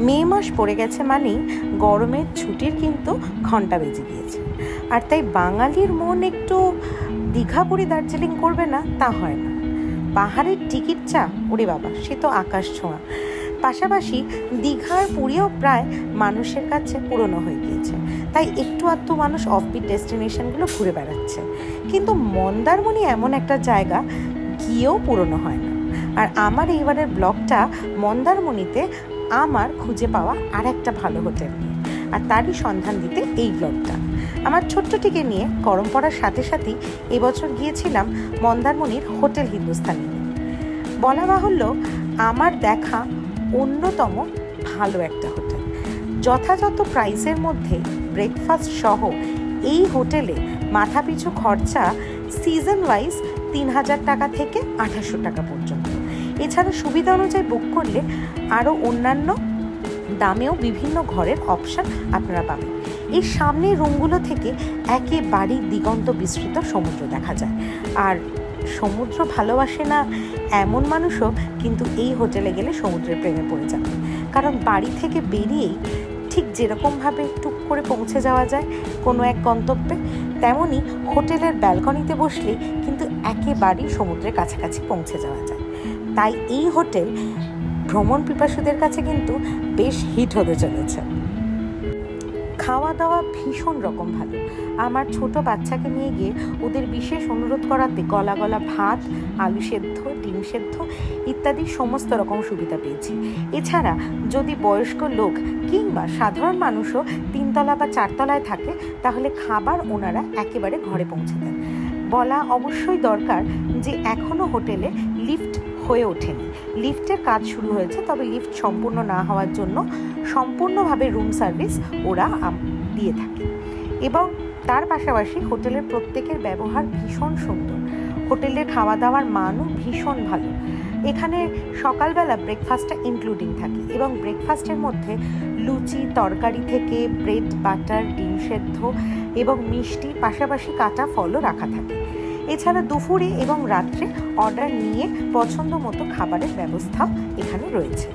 মে মাস পড়ে গেছে মানেই গরমের ছুটির কিন্তু ঘন্টা বেজে গিয়েছে। আর তাই বাঙালির মন একটু দীঘা পুরী দার্জিলিং করবে না তা হয় না। পাহাড়ের টিকিট চা, ওরে বাবা, সে তো আকাশ ছোঁয়া। পাশাপাশি দীঘার পুরীও প্রায় মানুষের কাছে পুরনো হয়ে গিয়েছে, তাই একটু আধটু মানুষ অফবিট ডেস্টিনেশনগুলো ঘুরে বেড়াচ্ছে। কিন্তু মন্দারমণি এমন একটা জায়গা গিয়েও পুরনো হয় না। আর আমার এইবারের ব্লগটা মন্দারমণিতে আমার খুঁজে পাওয়া আর একটা ভালো হোটেল নিয়ে, আর তারই সন্ধান দিতে এই ব্লগটা। আমার ছোট্টটিকে নিয়ে গরম পড়ার সাথে সাথেই এবছর গিয়েছিলাম মন্দারমণির হোটেল হিন্দুস্তানি। বলা বাহুল্য আমার দেখা অন্যতম ভালো একটা হোটেল। যথাযথ প্রাইসের মধ্যে ব্রেকফাস্ট সহ এই হোটেলে মাথাপিছু খরচা সিজন ওয়াইজ ৩,০০০ টাকা থেকে ২৮০০ টাকা পর্যন্ত। এছাড়া সুবিধা অনুযায়ী বুক করলে আরও অন্যান্য দামেও বিভিন্ন ঘরের অপশান আপনারা পাবেন। এই সামনের রুমগুলো থেকে একেবারেই দিগন্ত বিস্তৃত সমুদ্র দেখা যায়। আর সমুদ্র ভালোবাসে না এমন মানুষও কিন্তু এই হোটেলে গেলে সমুদ্রের প্রেমে পড়ে যাবে। কারণ বাড়ি থেকে বেরিয়েই ঠিক যেরকমভাবে টুক করে পৌঁছে যাওয়া যায় কোনো এক গন্তব্যে, তেমনই হোটেলের ব্যালকনিতে বসলে কিন্তু একেবারেই সমুদ্রের কাছাকাছি পৌঁছে যাওয়া যায়। তাই এই হোটেল ভ্রমণ পিপাসুদের কাছে কিন্তু বেশ হিট হতে চলেছে। খাওয়া দাওয়া ভীষণ রকম ভালো। আমার ছোট বাচ্চাকে নিয়ে গিয়ে ওদের বিশেষ অনুরোধ করাতে গলা গলা ভাত, আলু সেদ্ধ, ডিম সেদ্ধ ইত্যাদি সমস্ত রকম সুবিধা পেয়েছি। এছাড়া যদি বয়স্ক লোক কিংবা সাধারণ মানুষও ৩তলা বা ৪তলায় থাকে তাহলে খাবার ওনারা একেবারে ঘরে পৌঁছে দেন। বলা অবশ্যই দরকার যে এখনও হোটেলে লিফট হয়ে ওঠেনি। লিফটের কাজ শুরু হয়েছে, তবে লিফট সম্পূর্ণ না হওয়ার জন্য সম্পূর্ণভাবে রুম সার্ভিস ওরা দিয়ে থাকে। এবং তার পাশাপাশি হোটেলের প্রত্যেকের ব্যবহার ভীষণ সুন্দর। হোটেলের খাওয়া দাওয়ার মানও ভীষণ ভালো। এখানে সকালবেলা ব্রেকফাস্টটা ইনক্লুডিং থাকে এবং ব্রেকফাস্টের মধ্যে লুচি, তরকারি থেকে ব্রেড, বাটার, ডিম সেদ্ধ এবং মিষ্টি, পাশাপাশি কাটা ফলও রাখা থাকে। এছাড়া দুপুরে এবং রাত্রে অর্ডার নিয়ে পছন্দ মতো খাবারের ব্যবস্থা এখানে রয়েছে।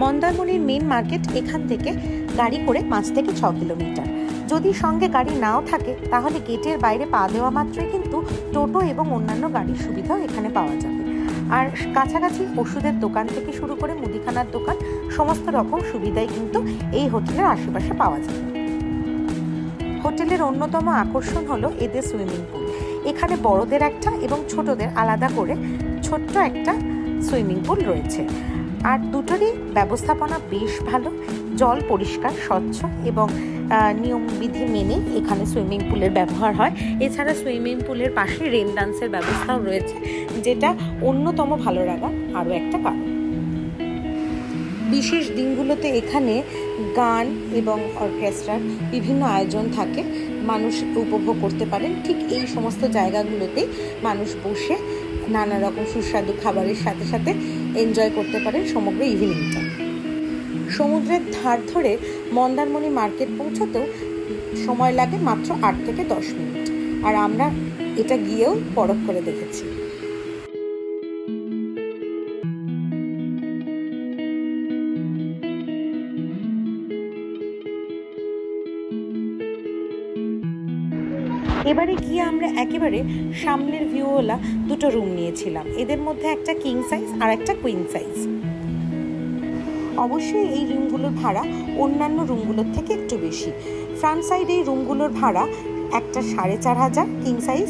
মন্দারমণির মেন মার্কেট এখান থেকে গাড়ি করে ৫ থেকে ৬ কিলোমিটার। যদি সঙ্গে গাড়ি নাও থাকে তাহলে গেটের বাইরে পা দেওয়া মাত্রই কিন্তু টোটো এবং অন্যান্য গাড়ির সুবিধাও এখানে পাওয়া যাবে। আর কাছাকাছি ওষুধের দোকান থেকে শুরু করে মুদিখানার দোকান সমস্ত রকম সুবিধাই কিন্তু এই হোটেলের আশেপাশে পাওয়া যাবে। হোটেলের অন্যতম আকর্ষণ হলো এদের সুইমিং পুল। এখানে বড়দের একটা এবং ছোটদের আলাদা করে ছোট্ট একটা সুইমিং পুল রয়েছে। আর দুটোরই ব্যবস্থাপনা বেশ ভালো। জল পরিষ্কার, স্বচ্ছ এবং নিয়মবিধি মেনে এখানে সুইমিং পুলের ব্যবহার হয়। এছাড়া সুইমিং পুলের পাশে রেন ডান্সের ব্যবস্থাও রয়েছে, যেটা অন্যতম ভালো লাগা আরও একটা কারণ। বিশেষ দিনগুলোতে এখানে গান এবং অর্কেস্ট্রার বিভিন্ন আয়োজন থাকে, মানুষ উপভোগ করতে পারেন। ঠিক এই সমস্ত জায়গাগুলোতে মানুষ বসে নানা রকম সুস্বাদু খাবারের সাথে সাথে এনজয় করতে পারেন সমগ্র ইভিনিংটা। সমুদ্রের ধার ধরে মন্দারমণি মার্কেট পৌঁছাতেও সময় লাগে মাত্র ৮ থেকে ১০ মিনিট। আর আমরা এটা গিয়েও পরখ করে দেখেছি। এবারে গিয়ে আমরা একেবারে সামনের ভিউওয়ালা দুটো রুম নিয়েছিলাম। এদের মধ্যে একটা কিং সাইজ আর একটা কুইন সাইজ। অবশ্যই এই রুমগুলোর ভাড়া অন্যান্য রুমগুলোর থেকে একটু বেশি। ফ্রন্ট সাইডে এই রুমগুলোর ভাড়া একটা ৪,৫০০ কিং সাইজ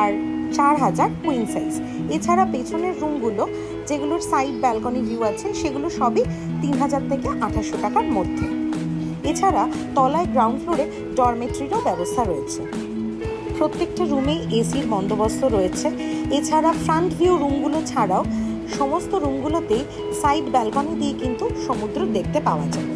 আর ৪,০০০ কুইন সাইজ। এছাড়া পেছনের রুমগুলো যেগুলোর সাইড ব্যালকনি ভিউ আছে সেগুলো সবই ৩,০০০ থেকে ২৮০০ টাকার মধ্যে। এছাড়া তলায় গ্রাউন্ড ফ্লোরে ডরমেট্রিরও ব্যবস্থা রয়েছে। প্রত্যেকটা রুমেই এসির বন্দোবস্ত রয়েছে। এছাড়া ফ্রন্ট ভিউ রুমগুলো ছাড়াও সমস্ত রুমগুলোতেই সাইড ব্যালকনি দিয়ে কিন্তু সমুদ্র দেখতে পাওয়া যায়।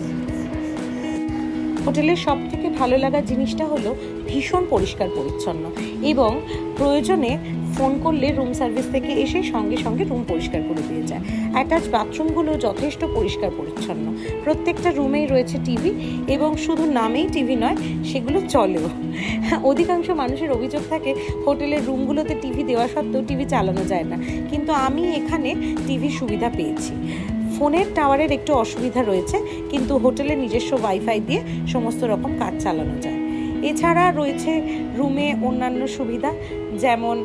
হোটেলের সব থেকে ভালো লাগার জিনিসটা হলো ভীষণ পরিষ্কার পরিচ্ছন্ন এবং প্রয়োজনে ফোন করলে রুম সার্ভিস থেকে এসে সঙ্গে সঙ্গে রুম পরিষ্কার করে দিয়ে যায়। অ্যাটাচ বাথরুমগুলো যথেষ্ট পরিষ্কার পরিচ্ছন্ন। প্রত্যেকটা রুমেই রয়েছে টিভি এবং শুধু নামেই টিভি নয়, সেগুলো চলেও। অধিকাংশ মানুষের অভিযোগ থাকে হোটেলের রুমগুলোতে টিভি দেওয়া সত্ত্বেও টিভি চালানো যায় না, কিন্তু আমি এখানে টিভির সুবিধা পেয়েছি। ফোনের টাওয়ারের একটু অসুবিধা রয়েছে, কিন্তু হোটেলের নিজস্ব ওয়াইফাই দিয়ে সমস্ত রকম কাজ চালানো যায়। এছাড়া রয়েছে রুমে অন্যান্য সুবিধা, যেমন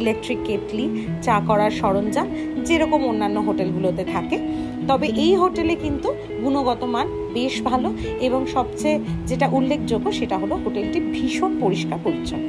ইলেকট্রিক কেটলি, চা করার সরঞ্জাম, যেরকম অন্যান্য হোটেলগুলোতে থাকে। তবে এই হোটেলে কিন্তু গুণগত মান বেশ ভালো, এবং সবচেয়ে যেটা উল্লেখযোগ্য সেটা হলো হোটেলটি ভীষণ পরিষ্কার পরিচ্ছন্ন।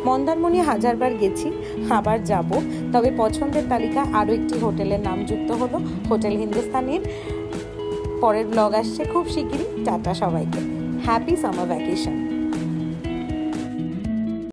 মন্দারমণি হাজারবার গেছি, আবার যাব। তবে পছন্দের তালিকা আরও একটি হোটেলের নাম যুক্ত হলো, হোটেল হিন্দুস্তানির। পরের ব্লগ আসছে খুব শিগগিরই। টাটা সবাইকে, হ্যাপি সামার ভ্যাকেশন।